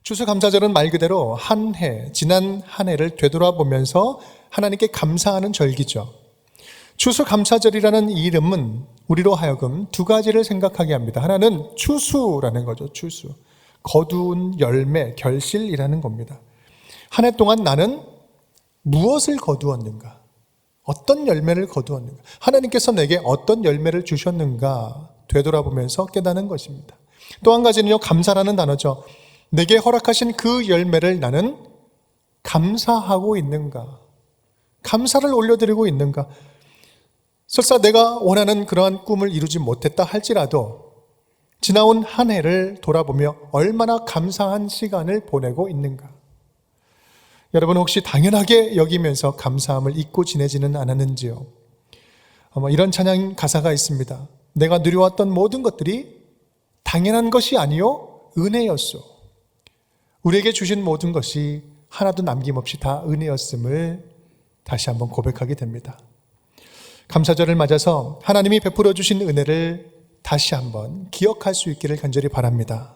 추수감사절은 말 그대로 한 해, 지난 한 해를 되돌아보면서 하나님께 감사하는 절기죠. 추수감사절이라는 이 이름은 우리로 하여금 두 가지를 생각하게 합니다. 하나는 추수라는 거죠. 추수. 거두은 열매, 결실이라는 겁니다. 한 해 동안 나는 무엇을 거두었는가? 어떤 열매를 거두었는가? 하나님께서 내게 어떤 열매를 주셨는가? 되돌아보면서 깨닫는 것입니다. 또 한 가지는요, 감사라는 단어죠. 내게 허락하신 그 열매를 나는 감사하고 있는가? 감사를 올려드리고 있는가? 설사 내가 원하는 그러한 꿈을 이루지 못했다 할지라도 지나온 한 해를 돌아보며 얼마나 감사한 시간을 보내고 있는가? 여러분 혹시 당연하게 여기면서 감사함을 잊고 지내지는 않았는지요? 이런 찬양 가사가 있습니다. 내가 누려왔던 모든 것들이 당연한 것이 아니요 은혜였소. 우리에게 주신 모든 것이 하나도 남김없이 다 은혜였음을 다시 한번 고백하게 됩니다. 감사절을 맞아서 하나님이 베풀어 주신 은혜를 다시 한번 기억할 수 있기를 간절히 바랍니다.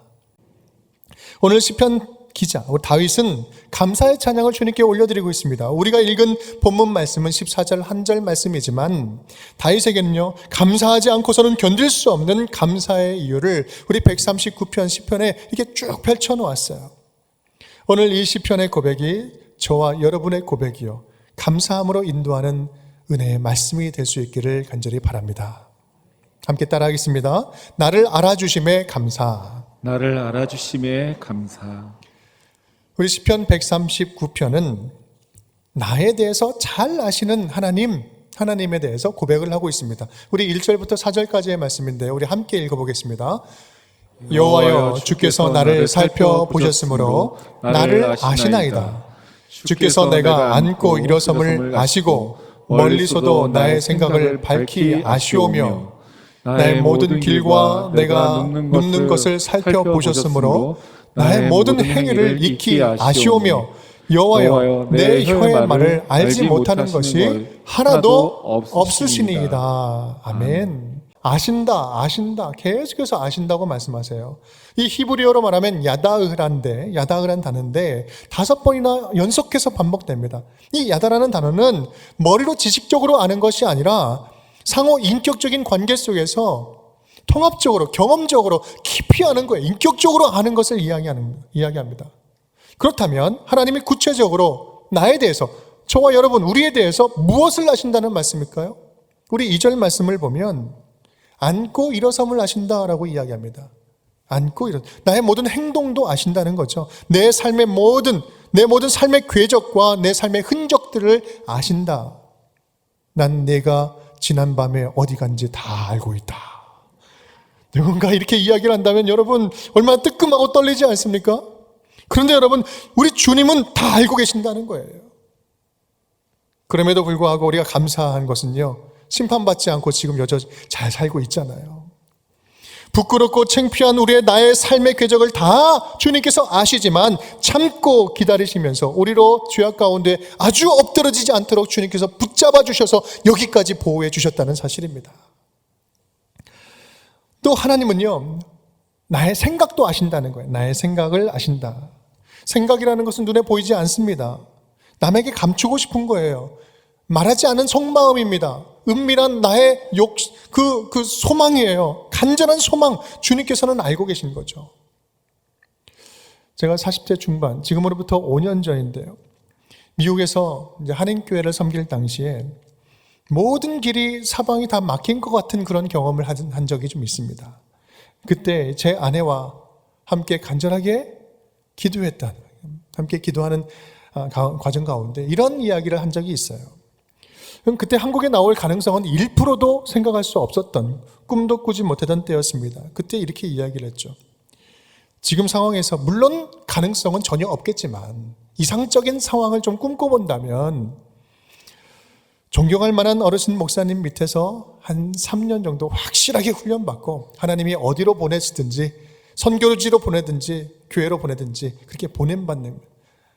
오늘 시편 기자 다윗은 감사의 찬양을 주님께 올려드리고 있습니다. 우리가 읽은 본문 말씀은 14절 한 절 말씀이지만 다윗에게는요, 감사하지 않고서는 견딜 수 없는 감사의 이유를 우리 139편 시편에 이렇게 쭉 펼쳐놓았어요. 오늘 이 시편의 고백이 저와 여러분의 고백이요, 감사함으로 인도하는 은혜의 말씀이 될 수 있기를 간절히 바랍니다. 함께 따라하겠습니다. 나를 알아주심에 감사. 나를 알아주심에 감사. 우리 시편 139편은 나에 대해서 잘 아시는 하나님에 대해서 고백을 하고 있습니다. 우리 1절부터 4절까지의 말씀인데요, 우리 함께 읽어보겠습니다. 여호와여, 주께서 나를 살펴보셨으므로 나를 아시나이다. 주께서 내가 앉고 일어섬을 아시고 멀리서도 나의 생각을 밝히 아시오며 나의 모든 길과 내가 눕는 것을 살펴보셨으므므로 나의 모든 행위를 익히 아시오며 여호와여, 내 혀의 말을 알지 못하는 것이 하나도 없으시니이다. 아멘. 아신다 계속해서 아신다고 말씀하세요. 이 히브리어로 말하면 야다흐란 단어인데 5번이나 연속해서 반복됩니다. 이 야다라는 단어는 머리로 지식적으로 아는 것이 아니라 상호 인격적인 관계 속에서 통합적으로, 경험적으로 깊이 아는 거예요. 인격적으로 아는 것을 이야기합니다. 그렇다면 하나님이 구체적으로 나에 대해서, 저와 여러분, 우리에 대해서 무엇을 아신다는 말씀일까요? 우리 2절 말씀을 보면 앉고 일어섬을 아신다라고 이야기합니다. 나의 모든 행동도 아신다는 거죠. 내 모든 삶의 궤적과 내 삶의 흔적들을 아신다. 난 내가 지난밤에 어디 간지 다 알고 있다. 누군가 이렇게 이야기를 한다면 여러분 얼마나 뜨끔하고 떨리지 않습니까? 그런데 여러분, 우리 주님은 다 알고 계신다는 거예요. 그럼에도 불구하고 우리가 감사한 것은요, 심판받지 않고 지금 여전히 잘 살고 있잖아요. 부끄럽고 창피한 나의 삶의 궤적을 다 주님께서 아시지만 참고 기다리시면서 우리로 죄악 가운데 아주 엎드러지지 않도록 주님께서 붙잡아 주셔서 여기까지 보호해 주셨다는 사실입니다. 또 하나님은요, 나의 생각도 아신다는 거예요. 나의 생각을 아신다. 생각이라는 것은 눈에 보이지 않습니다. 남에게 감추고 싶은 거예요. 말하지 않은 속마음입니다. 은밀한 나의 그 소망이에요. 간절한 소망, 주님께서는 알고 계신 거죠. 제가 40대 중반, 지금으로부터 5년 전인데요, 미국에서 이제 한인교회를 섬길 당시에 모든 길이 사방이 다 막힌 것 같은 그런 경험을 한 적이 좀 있습니다. 그때 제 아내와 함께 간절하게 함께 기도하는 과정 가운데 이런 이야기를 한 적이 있어요. 그때 한국에 나올 가능성은 1%도 생각할 수 없었던, 꿈도 꾸지 못하던 때였습니다. 그때 이렇게 이야기를 했죠. 지금 상황에서 물론 가능성은 전혀 없겠지만 이상적인 상황을 좀 꿈꿔본다면 존경할 만한 어르신 목사님 밑에서 한 3년 정도 확실하게 훈련받고 하나님이 어디로 보내시든지 선교지로 보내든지 교회로 보내든지 그렇게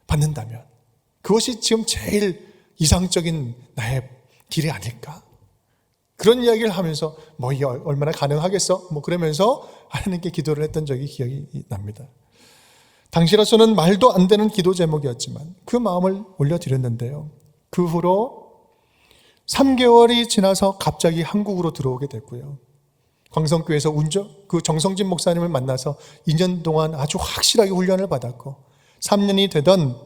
받는다면 그것이 지금 제일 이상적인 나의 길이 아닐까? 그런 이야기를 하면서 이게 얼마나 가능하겠어? 그러면서 하나님께 기도를 했던 적이 기억이 납니다. 당시로서는 말도 안 되는 기도 제목이었지만 그 마음을 올려드렸는데요. 그 후로 3개월이 지나서 갑자기 한국으로 들어오게 됐고요. 광성교회에서 그 정성진 목사님을 만나서 2년 동안 아주 확실하게 훈련을 받았고 3년이 되던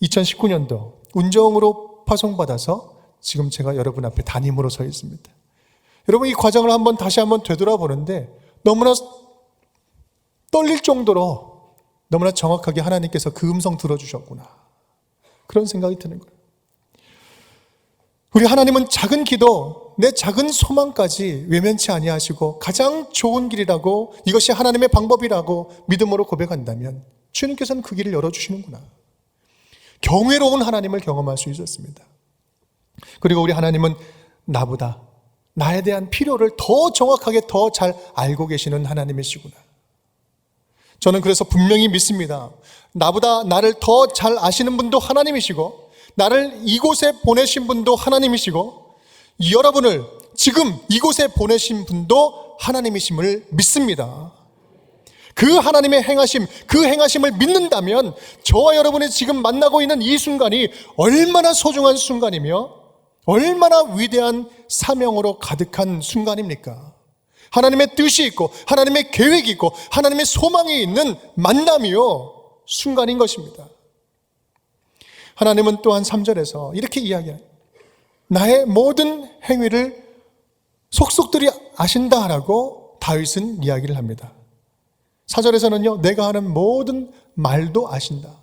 2019년도 운정으로 파송받아서 지금 제가 여러분 앞에 담임으로 서 있습니다. 여러분, 이 과정을 다시 한번 되돌아보는데 너무나 떨릴 정도로 너무나 정확하게 하나님께서 그 음성 들어주셨구나, 그런 생각이 드는 거예요. 우리 하나님은 작은 기도, 내 작은 소망까지 외면치 아니하시고 가장 좋은 길이라고, 이것이 하나님의 방법이라고 믿음으로 고백한다면 주님께서는 그 길을 열어주시는구나. 경외로운 하나님을 경험할 수 있었습니다. 그리고 우리 하나님은 나보다 나에 대한 필요를 더 정확하게 더 잘 알고 계시는 하나님이시구나. 저는 그래서 분명히 믿습니다. 나보다 나를 더 잘 아시는 분도 하나님이시고 나를 이곳에 보내신 분도 하나님이시고 여러분을 지금 이곳에 보내신 분도 하나님이심을 믿습니다. 그 하나님의 행하심, 그 행하심을 믿는다면 저와 여러분이 지금 만나고 있는 이 순간이 얼마나 소중한 순간이며 얼마나 위대한 사명으로 가득한 순간입니까? 하나님의 뜻이 있고 하나님의 계획이 있고 하나님의 소망이 있는 만남이요 순간인 것입니다. 하나님은 또한 3절에서 이렇게 이야기해요. 나의 모든 행위를 속속들이 아신다라고 다윗은 이야기를 합니다. 4절에서는요, 내가 하는 모든 말도 아신다.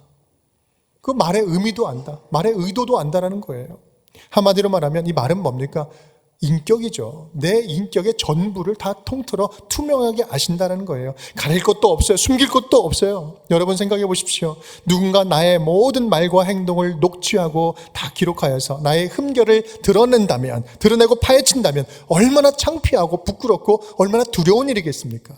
그 말의 의미도 안다. 말의 의도도 안다라는 거예요. 한마디로 말하면 이 말은 뭡니까? 인격이죠. 내 인격의 전부를 다 통틀어 투명하게 아신다는 거예요. 가릴 것도 없어요. 숨길 것도 없어요. 여러분 생각해 보십시오. 누군가 나의 모든 말과 행동을 녹취하고 다 기록하여서 나의 흠결을 드러내고 파헤친다면 얼마나 창피하고 부끄럽고 얼마나 두려운 일이겠습니까?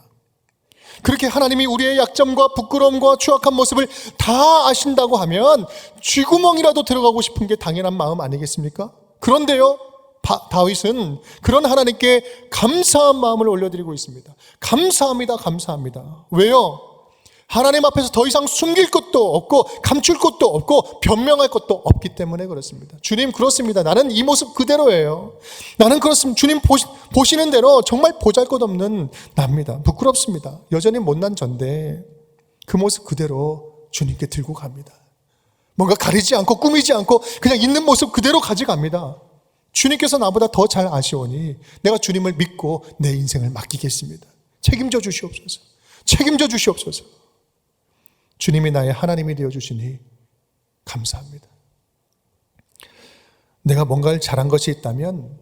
그렇게 하나님이 우리의 약점과 부끄러움과 추악한 모습을 다 아신다고 하면 쥐구멍이라도 들어가고 싶은 게 당연한 마음 아니겠습니까? 그런데요, 다윗은 그런 하나님께 감사한 마음을 올려드리고 있습니다. 감사합니다, 감사합니다. 왜요? 하나님 앞에서 더 이상 숨길 것도 없고 감출 것도 없고 변명할 것도 없기 때문에 그렇습니다. 주님, 그렇습니다. 나는 이 모습 그대로예요. 나는 그렇습니다. 주님 보시는 대로 정말 보잘것없는 납니다. 부끄럽습니다. 여전히 못난 전데 그 모습 그대로 주님께 들고 갑니다. 뭔가 가리지 않고 꾸미지 않고 그냥 있는 모습 그대로 가져갑니다. 주님께서 나보다 더 잘 아시오니 내가 주님을 믿고 내 인생을 맡기겠습니다. 책임져 주시옵소서. 책임져 주시옵소서. 주님이 나의 하나님이 되어주시니 감사합니다. 내가 뭔가를 잘한 것이 있다면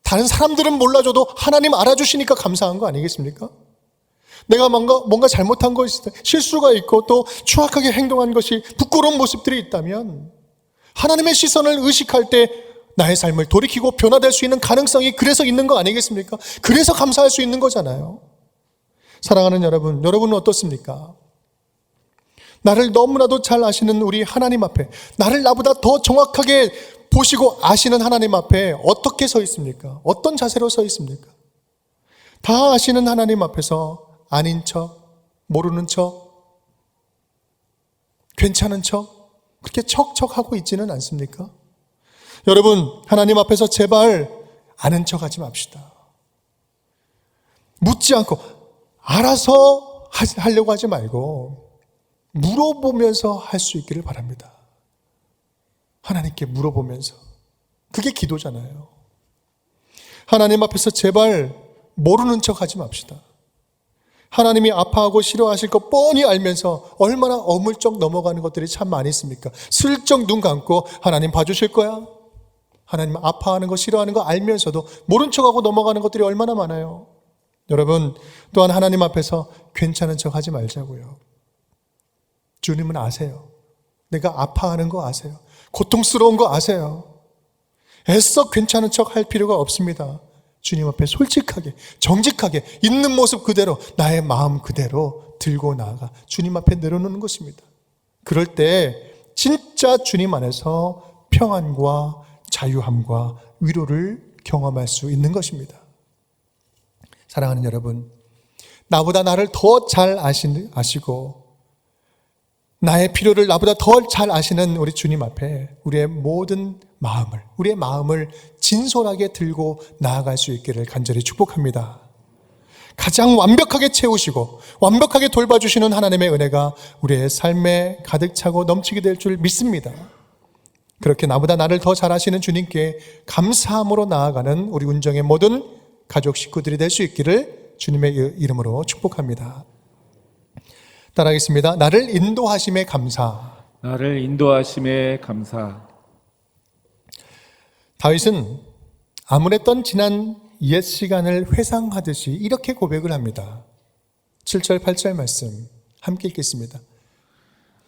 다른 사람들은 몰라줘도 하나님 알아주시니까 감사한 거 아니겠습니까? 내가 뭔가 잘못한 것이 있다, 실수가 있고 또 추악하게 행동한 것이 부끄러운 모습들이 있다면 하나님의 시선을 의식할 때 나의 삶을 돌이키고 변화될 수 있는 가능성이 그래서 있는 거 아니겠습니까? 그래서 감사할 수 있는 거잖아요. 사랑하는 여러분, 여러분은 어떻습니까? 나를 너무나도 잘 아시는 우리 하나님 앞에, 나를 나보다 더 정확하게 보시고 아시는 하나님 앞에 어떻게 서 있습니까? 어떤 자세로 서 있습니까? 다 아시는 하나님 앞에서 아닌 척, 모르는 척, 괜찮은 척, 그렇게 척척하고 있지는 않습니까? 여러분, 하나님 앞에서 제발 아는 척 하지 맙시다. 묻지 않고 알아서 하려고 하지 말고 물어보면서 할 수 있기를 바랍니다. 하나님께 물어보면서. 그게 기도잖아요. 하나님 앞에서 제발 모르는 척 하지 맙시다. 하나님이 아파하고 싫어하실 거 뻔히 알면서 얼마나 어물쩍 넘어가는 것들이 참 많이 있습니까? 슬쩍 눈 감고 하나님 봐주실 거야? 하나님 아파하는 거 싫어하는 거 알면서도 모른 척하고 넘어가는 것들이 얼마나 많아요. 여러분, 또한 하나님 앞에서 괜찮은 척 하지 말자고요. 주님은 아세요. 내가 아파하는 거 아세요. 고통스러운 거 아세요. 애써 괜찮은 척 할 필요가 없습니다. 주님 앞에 솔직하게, 정직하게 있는 모습 그대로 나의 마음 그대로 들고 나아가 주님 앞에 내려놓는 것입니다. 그럴 때 진짜 주님 안에서 평안과 자유함과 위로를 경험할 수 있는 것입니다. 사랑하는 여러분, 나보다 나를 더 잘 아시고 나의 필요를 나보다 더 잘 아시는 우리 주님 앞에 우리의 모든 마음을, 우리의 마음을 진솔하게 들고 나아갈 수 있기를 간절히 축복합니다. 가장 완벽하게 채우시고 완벽하게 돌봐주시는 하나님의 은혜가 우리의 삶에 가득 차고 넘치게 될 줄 믿습니다. 그렇게 나보다 나를 더 잘 아시는 주님께 감사함으로 나아가는 우리 운정의 모든 가족 식구들이 될 수 있기를 주님의 이름으로 축복합니다. 따라하겠습니다. 나를 인도하심에 감사. 나를 인도하심에 감사. 다윗은 암울했던 지난 옛 시간을 회상하듯이 이렇게 고백을 합니다. 7절 8절 말씀 함께 읽겠습니다.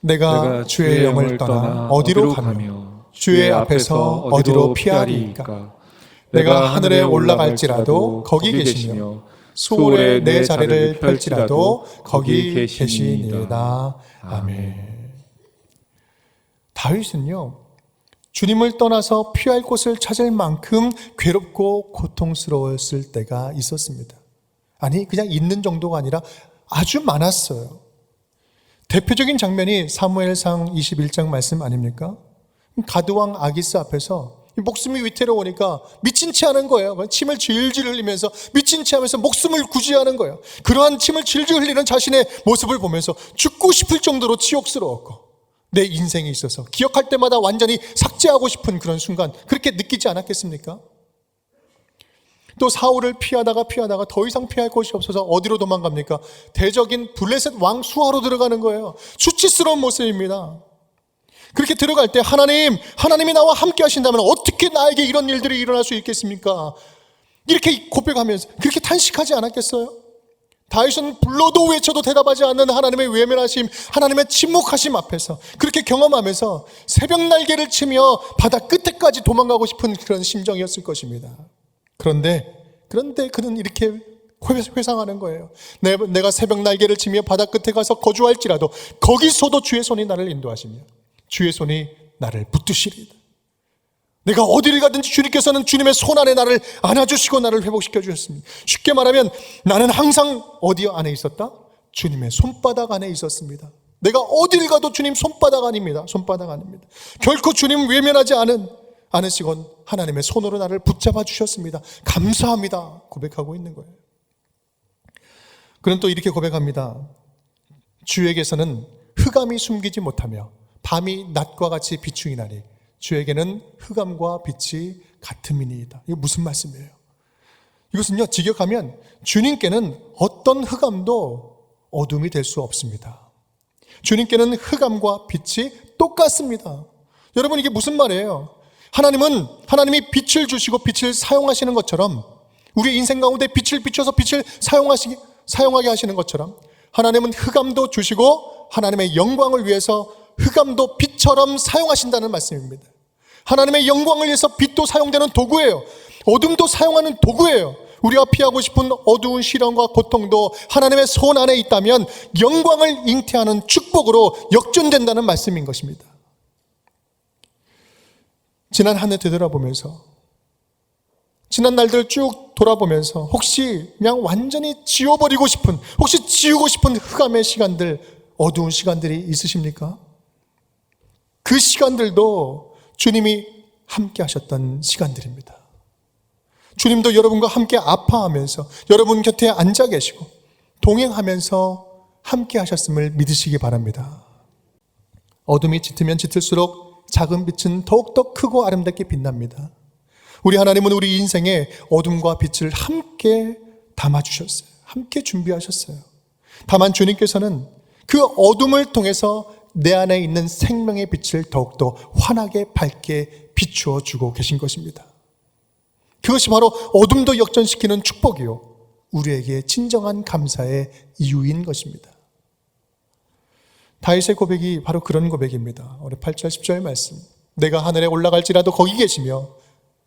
내가 주의 영을 떠나 어디로 가며 주의 앞에서 어디로 피하리이까. 내가 하늘에 올라갈지라도 거기 계시며 수월에 내 자리를 펼지라도 거기 계시니이다. 아멘. 다윗은요, 주님을 떠나서 피할 곳을 찾을 만큼 괴롭고 고통스러웠을 때가 있었습니다. 아니, 그냥 있는 정도가 아니라 아주 많았어요. 대표적인 장면이 사무엘상 21장 말씀 아닙니까? 가드왕 아기스 앞에서 목숨이 위태로우니까 미친 채 하는 거예요. 침을 질질 흘리면서 미친 채 하면서 목숨을 구제하는 거예요. 그러한 침을 질질 흘리는 자신의 모습을 보면서 죽고 싶을 정도로 치욕스러웠고, 내 인생에 있어서 기억할 때마다 완전히 삭제하고 싶은 그런 순간, 그렇게 느끼지 않았겠습니까? 또 사울을 피하다가 더 이상 피할 곳이 없어서 어디로 도망갑니까? 대적인 블레셋 왕 수하로 들어가는 거예요. 수치스러운 모습입니다. 그렇게 들어갈 때 하나님이 나와 함께 하신다면 어떻게 나에게 이런 일들이 일어날 수 있겠습니까? 이렇게 고백하면서 그렇게 탄식하지 않았겠어요? 다윗은 불러도 외쳐도 대답하지 않는 하나님의 외면하심, 하나님의 침묵하심 앞에서 그렇게 경험하면서 새벽 날개를 치며 바다 끝에까지 도망가고 싶은 그런 심정이었을 것입니다. 그런데 그는 이렇게 회상하는 거예요. 내가 새벽 날개를 치며 바다 끝에 가서 거주할지라도 거기서도 주의 손이 나를 인도하시며 주의 손이 나를 붙드시리이다. 내가 어디를 가든지 주님께서는 주님의 손 안에 나를 안아주시고 나를 회복시켜 주셨습니다. 쉽게 말하면 나는 항상 어디 안에 있었다? 주님의 손바닥 안에 있었습니다. 내가 어디를 가도 주님 손바닥 아닙니다. 손바닥 아닙니다. 결코 주님 외면하지 않으시고 하나님의 손으로 나를 붙잡아 주셨습니다. 감사합니다. 고백하고 있는 거예요. 그는 또 이렇게 고백합니다. 주에게서는 흑암이 숨기지 못하며 밤이 낮과 같이 비추이 나니 주에게는 흑암과 빛이 같음이니이다. 이거 무슨 말씀이에요? 이것은요, 직역하면 주님께는 어떤 흑암도 어둠이 될 수 없습니다. 주님께는 흑암과 빛이 똑같습니다. 여러분, 이게 무슨 말이에요? 하나님이 빛을 주시고 빛을 사용하시는 것처럼, 우리 인생 가운데 빛을 비춰서 빛을 사용하게 하시는 것처럼 하나님은 흑암도 주시고 하나님의 영광을 위해서 흑암도 빛처럼 사용하신다는 말씀입니다. 하나님의 영광을 위해서 빛도 사용되는 도구예요. 어둠도 사용하는 도구예요. 우리가 피하고 싶은 어두운 시련과 고통도 하나님의 손 안에 있다면 영광을 잉태하는 축복으로 역전된다는 말씀인 것입니다. 지난 한 해 되돌아보면서, 지난 날들 쭉 돌아보면서 혹시 그냥 완전히 지워버리고 싶은, 혹시 지우고 싶은 흑암의 시간들, 어두운 시간들이 있으십니까? 그 시간들도 주님이 함께 하셨던 시간들입니다. 주님도 여러분과 함께 아파하면서 여러분 곁에 앉아 계시고 동행하면서 함께 하셨음을 믿으시기 바랍니다. 어둠이 짙으면 짙을수록 작은 빛은 더욱더 크고 아름답게 빛납니다. 우리 하나님은 우리 인생에 어둠과 빛을 함께 담아주셨어요. 함께 준비하셨어요. 다만 주님께서는 그 어둠을 통해서 내 안에 있는 생명의 빛을 더욱더 환하게 밝게 비추어 주고 계신 것입니다. 그것이 바로 어둠도 역전시키는 축복이요, 우리에게 진정한 감사의 이유인 것입니다. 다윗의 고백이 바로 그런 고백입니다. 우리 8절 10절 말씀. 내가 하늘에 올라갈지라도 거기 계시며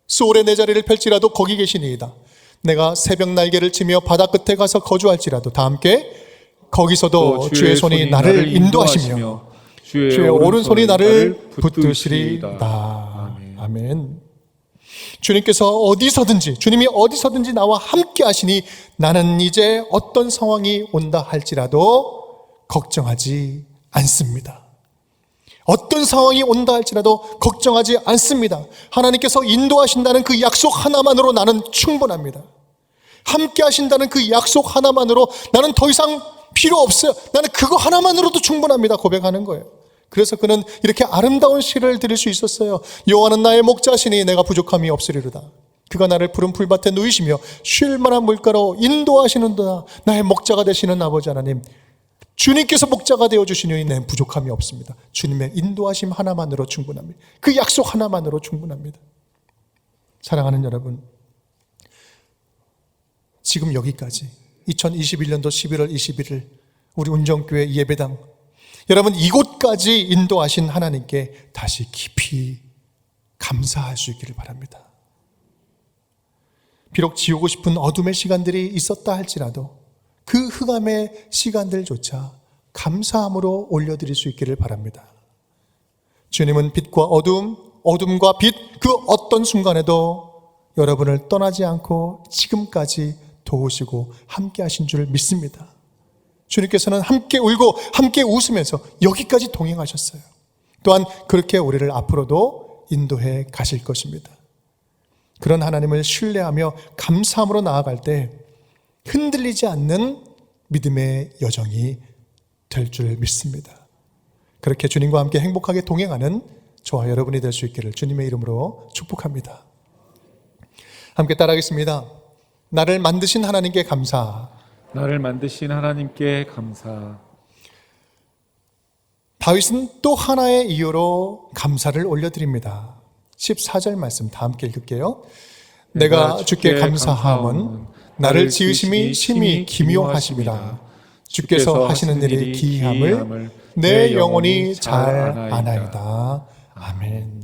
수월에 내 자리를 펼지라도 거기 계시니이다. 내가 새벽 날개를 치며 바다 끝에 가서 거주할지라도, 다 함께, 거기서도 주의 손이 나를 인도하시며 주의 오른손이 나를 붙드시리이다. 아멘. 주님께서 어디서든지, 주님이 어디서든지 나와 함께 하시니 나는 이제 어떤 상황이 온다 할지라도 걱정하지 않습니다. 어떤 상황이 온다 할지라도 걱정하지 않습니다. 하나님께서 인도하신다는 그 약속 하나만으로 나는 충분합니다. 함께 하신다는 그 약속 하나만으로 나는 더 이상 필요 없어요. 나는 그거 하나만으로도 충분합니다. 고백하는 거예요. 그래서 그는 이렇게 아름다운 시를 들을 수 있었어요. 여호와는 나의 목자시니 내가 부족함이 없으리로다. 그가 나를 푸른 풀밭에 누이시며 쉴 만한 물가로 인도하시는도다. 나의 목자가 되시는 아버지 하나님, 주님께서 목자가 되어주시니 내 부족함이 없습니다. 주님의 인도하심 하나만으로 충분합니다. 그 약속 하나만으로 충분합니다. 사랑하는 여러분, 지금 여기까지 2021년도 11월 21일 우리 운정교회 예배당, 여러분 이곳까지 인도하신 하나님께 다시 깊이 감사할 수 있기를 바랍니다. 비록 지우고 싶은 어둠의 시간들이 있었다 할지라도 그 흑암의 시간들조차 감사함으로 올려드릴 수 있기를 바랍니다. 주님은 빛과 어둠, 어둠과 빛, 그 어떤 순간에도 여러분을 떠나지 않고 지금까지 도우시고 함께 하신 줄 믿습니다. 주님께서는 함께 울고 함께 웃으면서 여기까지 동행하셨어요. 또한 그렇게 우리를 앞으로도 인도해 가실 것입니다. 그런 하나님을 신뢰하며 감사함으로 나아갈 때 흔들리지 않는 믿음의 여정이 될 줄 믿습니다. 그렇게 주님과 함께 행복하게 동행하는 저와 여러분이 될 수 있기를 주님의 이름으로 축복합니다. 함께 따라하겠습니다. 나를 만드신 하나님께 감사. 나를 만드신 하나님께 감사. 다윗은 또 하나의 이유로 감사를 올려드립니다. 14절 말씀 다 함께 읽을게요. 내가 주께 감사함은 나를 지으심이 심히 기묘하심이라. 주께서 하시는 일이 기이함을 내 영혼이 잘 아나이다. 아멘.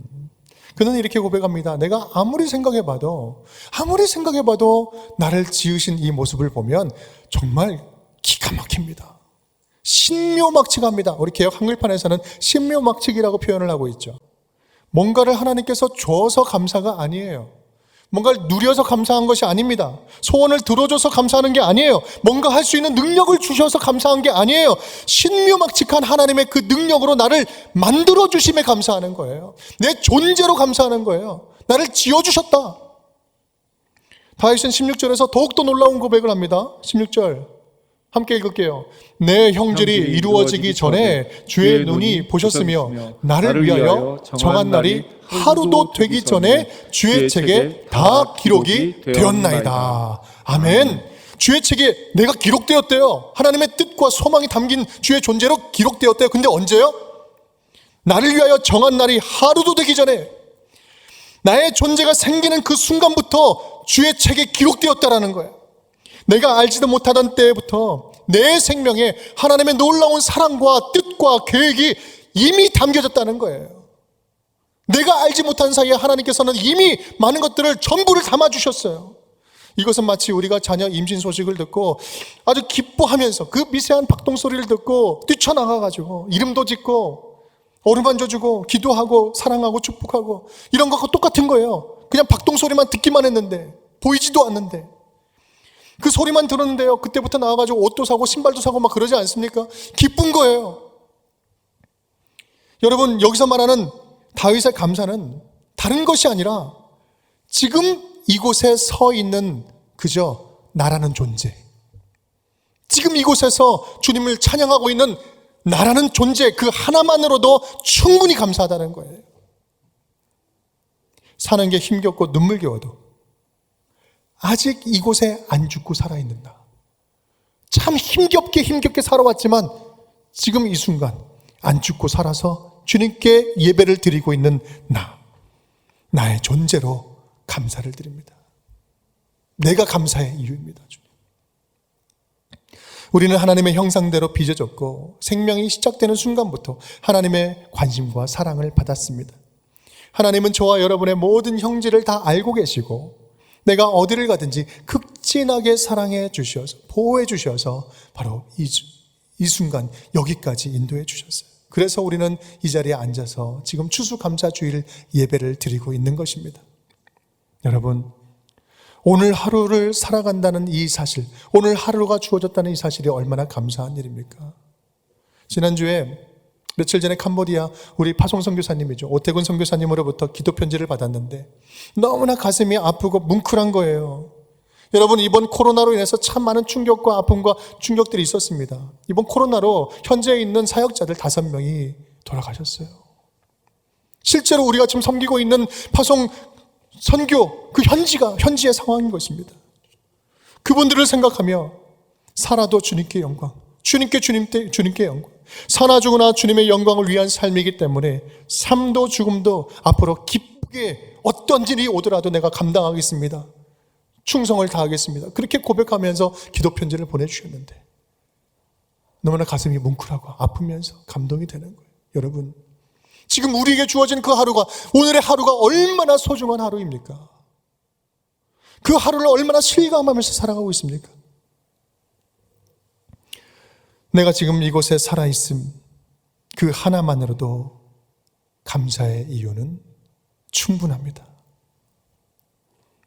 그는 이렇게 고백합니다. 내가 아무리 생각해봐도 나를 지으신 이 모습을 보면 정말 기가 막힙니다. 신묘막측합니다. 우리 개역 한글판에서는 신묘막측이라고 표현을 하고 있죠. 뭔가를 하나님께서 줘서 감사가 아니에요. 뭔가를 누려서 감사한 것이 아닙니다. 소원을 들어줘서 감사하는 게 아니에요. 뭔가 할 수 있는 능력을 주셔서 감사한 게 아니에요. 신묘막측한 하나님의 그 능력으로 나를 만들어주심에 감사하는 거예요. 내 존재로 감사하는 거예요. 나를 지어주셨다. 다윗은 16절에서 더욱더 놀라운 고백을 합니다. 16절 함께 읽을게요. 내 형질이 이루어지기 전에 주의 눈이 보셨으며 나를 위하여 정한 날이 하루도 되기 전에 주의 책에 다 기록이 되었나이다. 아멘. 주의 책에 내가 기록되었대요. 하나님의 뜻과 소망이 담긴 주의 존재로 기록되었대요. 근데 언제요? 나를 위하여 정한 날이 하루도 되기 전에, 나의 존재가 생기는 그 순간부터 주의 책에 기록되었다라는 거예요. 내가 알지도 못하던 때부터 내 생명에 하나님의 놀라운 사랑과 뜻과 계획이 이미 담겨졌다는 거예요. 내가 알지 못한 사이에 하나님께서는 이미 많은 것들을 전부를 담아주셨어요. 이것은 마치 우리가 자녀 임신 소식을 듣고 아주 기뻐하면서 그 미세한 박동 소리를 듣고 뛰쳐나가가지고 이름도 짓고 어루만져주고 기도하고 사랑하고 축복하고 이런 것과 똑같은 거예요. 그냥 박동 소리만 듣기만 했는데, 보이지도 않는데 그 소리만 들었는데요, 그때부터 나와가지고 옷도 사고 신발도 사고 막 그러지 않습니까? 기쁜 거예요. 여러분, 여기서 말하는 다윗의 감사는 다른 것이 아니라 지금 이곳에 서 있는 그저 나라는 존재, 지금 이곳에서 주님을 찬양하고 있는 나라는 존재, 그 하나만으로도 충분히 감사하다는 거예요. 사는 게 힘겹고 눈물겨워도 아직 이곳에 안 죽고 살아있는 나, 참 힘겹게 살아왔지만 지금 이 순간 안 죽고 살아서 주님께 예배를 드리고 있는 나의 존재로 감사를 드립니다. 내가 감사의 이유입니다. 주님. 우리는 하나님의 형상대로 빚어졌고 생명이 시작되는 순간부터 하나님의 관심과 사랑을 받았습니다. 하나님은 저와 여러분의 모든 형질을 다 알고 계시고 내가 어디를 가든지 극진하게 사랑해 주셔서, 보호해 주셔서 바로 이 순간 여기까지 인도해 주셨어요. 그래서 우리는 이 자리에 앉아서 지금 추수감사주일 예배를 드리고 있는 것입니다. 여러분, 오늘 하루를 살아간다는 이 사실, 오늘 하루가 주어졌다는 이 사실이 얼마나 감사한 일입니까? 지난주에 며칠 전에 캄보디아 우리 파송 선교사님이죠. 오태근 선교사님으로부터 기도 편지를 받았는데 너무나 가슴이 아프고 뭉클한 거예요. 여러분, 이번 코로나로 인해서 참 많은 충격과 아픔과 충격들이 있었습니다. 이번 코로나로 현재 있는 사역자들 5명이 돌아가셨어요. 실제로 우리가 지금 섬기고 있는 파송 선교 그 현지의 상황인 것입니다. 그분들을 생각하며 살아도 주님께 영광, 주님께 영광, 사나 죽으나 주님의 영광을 위한 삶이기 때문에 삶도 죽음도 앞으로 기쁘게 어떤 일이 오더라도 내가 감당하겠습니다. 충성을 다하겠습니다. 그렇게 고백하면서 기도 편지를 보내주셨는데 너무나 가슴이 뭉클하고 아프면서 감동이 되는 거예요. 여러분, 지금 우리에게 주어진 그 하루가, 오늘의 하루가 얼마나 소중한 하루입니까? 그 하루를 얼마나 실감하면서 살아가고 있습니까? 내가 지금 이곳에 살아있음, 그 하나만으로도 감사의 이유는 충분합니다.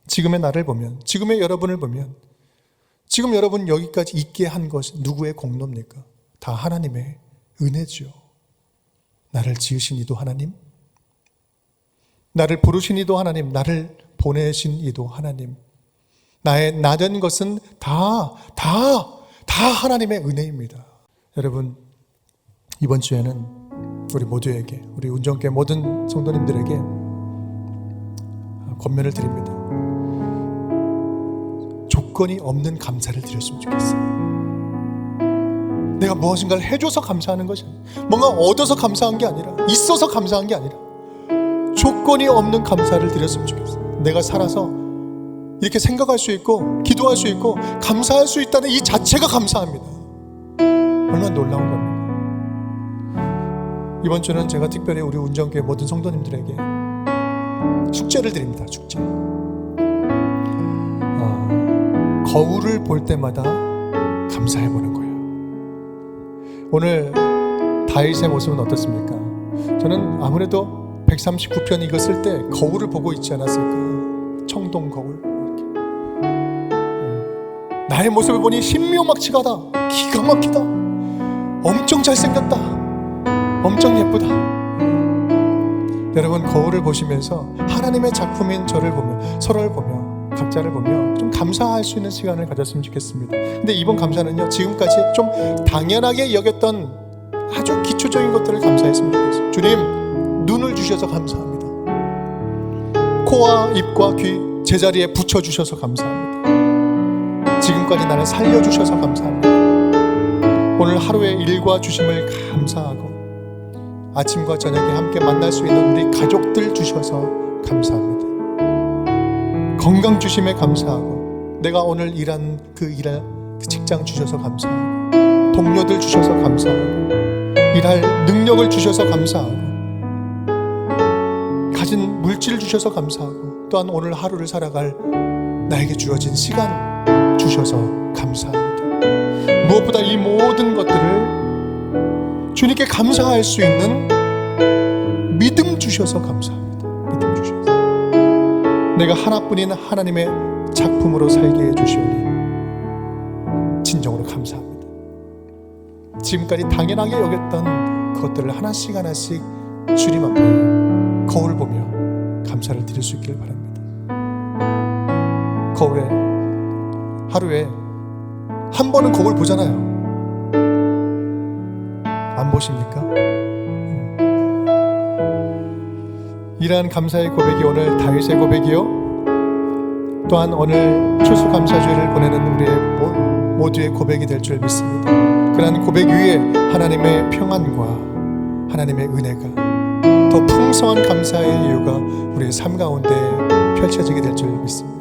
지금의 나를 보면, 지금의 여러분을 보면, 지금 여러분 여기까지 있게 한 것이 누구의 공로입니까? 다 하나님의 은혜죠. 나를 지으신 이도 하나님, 나를 부르신 이도 하나님, 나를 보내신 이도 하나님, 나의 나된 것은 다 하나님의 은혜입니다. 여러분, 이번 주에는 우리 모두에게, 우리 운정교회 모든 성도님들에게 권면을 드립니다. 조건이 없는 감사를 드렸으면 좋겠어요. 내가 무엇인가를 해줘서 감사하는 것이 아니라, 뭔가 얻어서 감사한 게 아니라, 있어서 감사한 게 아니라 조건이 없는 감사를 드렸으면 좋겠어요. 내가 살아서 이렇게 생각할 수 있고 기도할 수 있고 감사할 수 있다는 이 자체가 감사합니다. 얼마나 놀라운 겁니까? 이번 주는 제가 특별히 우리 운정교회 모든 성도님들에게 축제를 드립니다. 축제. 거울을 볼 때마다 감사해보는 거예요. 오늘 다윗의 모습은 어떻습니까? 저는 아무래도 139편 읽었을 때 거울을 보고 있지 않았을까? 청동 거울. 나의 모습을 보니 신묘막측하다, 기가 막히다, 엄청 잘생겼다, 엄청 예쁘다. 여러분, 거울을 보시면서 하나님의 작품인 저를 보며, 서로를 보며, 각자를 보며 좀 감사할 수 있는 시간을 가졌으면 좋겠습니다. 근데 이번 감사는요, 지금까지 좀 당연하게 여겼던 아주 기초적인 것들을 감사했으면 좋겠어요. 주님, 눈을 주셔서 감사합니다. 코와 입과 귀 제자리에 붙여주셔서 감사합니다. 지금까지 나를 살려주셔서 감사합니다. 오늘 하루의 일과 주심을 감사하고 아침과 저녁에 함께 만날 수 있는 우리 가족들 주셔서 감사합니다. 건강 주심에 감사하고 내가 오늘 일한 그 직장 주셔서 감사하고 동료들 주셔서 감사하고 일할 능력을 주셔서 감사하고 가진 물질 주셔서 감사하고 또한 오늘 하루를 살아갈 나에게 주어진 시간 주셔서 감사합니다. 무엇보다 이 모든 것들을 주님께 감사할 수 있는 믿음 주셔서 감사합니다. 믿음 주셔서 내가 하나뿐인 하나님의 작품으로 살게 해주시오니 진정으로 감사합니다. 지금까지 당연하게 여겼던 그것들을 하나씩 하나씩 주님 앞에 거울 보며 감사를 드릴 수 있기를 바랍니다. 거울에 하루에 한 번은 거울 보잖아요. 안 보십니까? 이러한 감사의 고백이 오늘 다윗의 고백이요, 또한 오늘 추수감사주일을 보내는 우리의 모두의 고백이 될 줄 믿습니다. 그러한 고백 위에 하나님의 평안과 하나님의 은혜가 더 풍성한 감사의 이유가 우리의 삶 가운데 펼쳐지게 될 줄 믿습니다.